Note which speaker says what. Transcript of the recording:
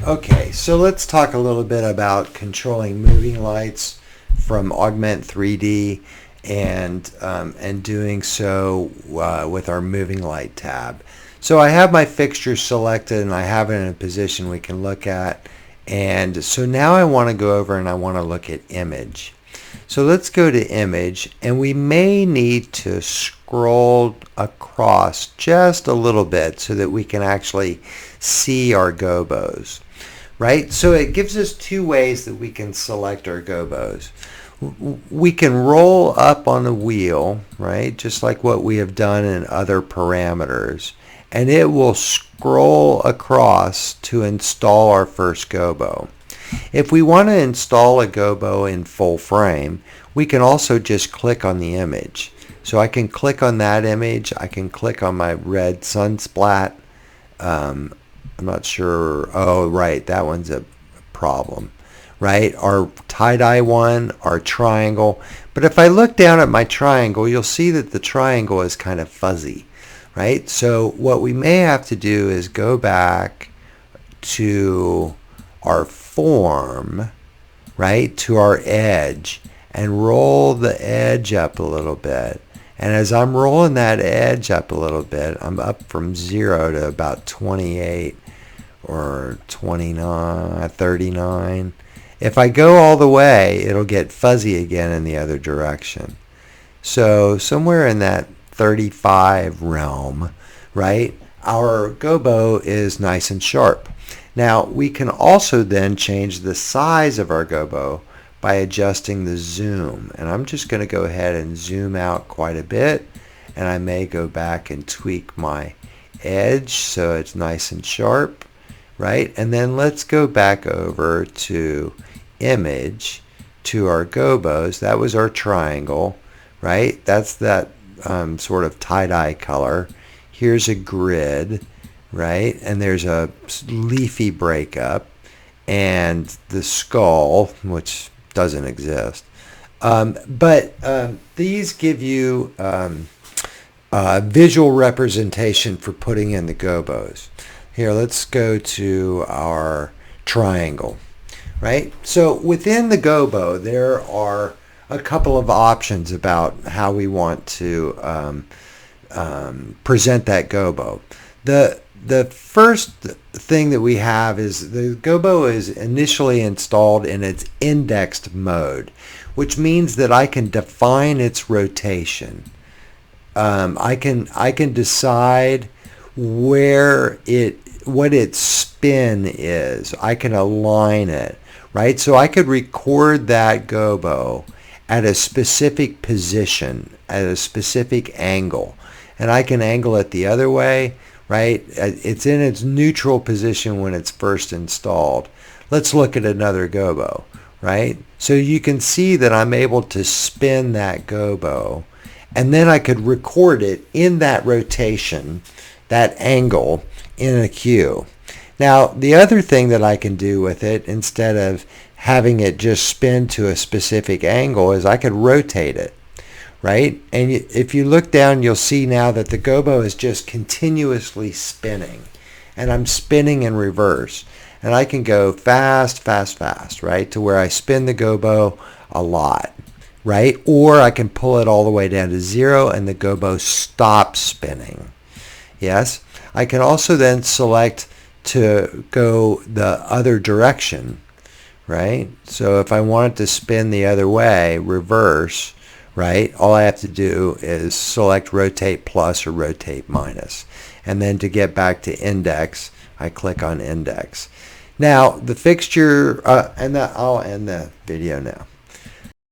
Speaker 1: Okay, so let's talk a little bit about controlling moving lights from Augment 3D and doing so with our moving light tab. So I have my fixture selected and I have it in a position we can look at. And so now I want to go over and I want to look at image. So let's go to image, and we may need to scroll across just a little bit so that we can actually see our gobos, right? So it gives us two ways that we can select our gobos. We can roll up on the wheel, right, just like what we have done in other parameters, and it will scroll across to install our first gobo. If we want to install a gobo in full frame, we can also just click on the image. So I can click on that image, I can click on my red sunsplat. I'm not sure, oh right, that one's a problem, right? Our tie-dye one, our triangle. But if I look down at my triangle, you'll see that the triangle is kind of fuzzy, right? So what we may have to do is go back to our form, right, to our edge, and roll the edge up a little bit. And as I'm rolling that edge up a little bit, I'm up from 0 to about 28 or 29, 39. If I go all the way, it'll get fuzzy again in the other direction. So somewhere in that 35 realm, right, our gobo is nice and sharp. Now we can also then change the size of our gobo by adjusting the zoom, and I'm just going to go ahead and zoom out quite a bit, and I may go back and tweak my edge so it's nice and sharp, right? And then let's go back over to image, to our gobos. That was our triangle, right? That's that sort of tie-dye color. Here's a grid, right? And there's a leafy breakup and the skull, which doesn't exist. But these give you visual representation for putting in the gobos. Here, let's go to our triangle, right? So within the gobo, there are a couple of options about how we want to present that gobo. The first thing that we have is the gobo is initially installed in its indexed mode, which means that I can define its rotation. I can decide what its spin is. I can align it, right? So I could record that gobo at a specific position, at a specific angle, and I can angle it the other way, right? It's in its neutral position when it's first installed. Let's look at another gobo, right? So you can see that I'm able to spin that gobo, and then I could record it in that rotation, that angle, in a queue. Now, the other thing that I can do with it, instead of having it just spin to a specific angle, is I could rotate it, right? And if you look down, you'll see now that the gobo is just continuously spinning, and I'm spinning in reverse. And I can go fast, fast, fast, right, to where I spin the gobo a lot, right? Or I can pull it all the way down to 0 and the gobo stops spinning. Yes? I can also then select to go the other direction, right? So if I wanted to spin the other way, reverse, right, all I have to do is select rotate plus or rotate minus. And then to get back to index, I click on index. Now the fixture, and I'll end the video now.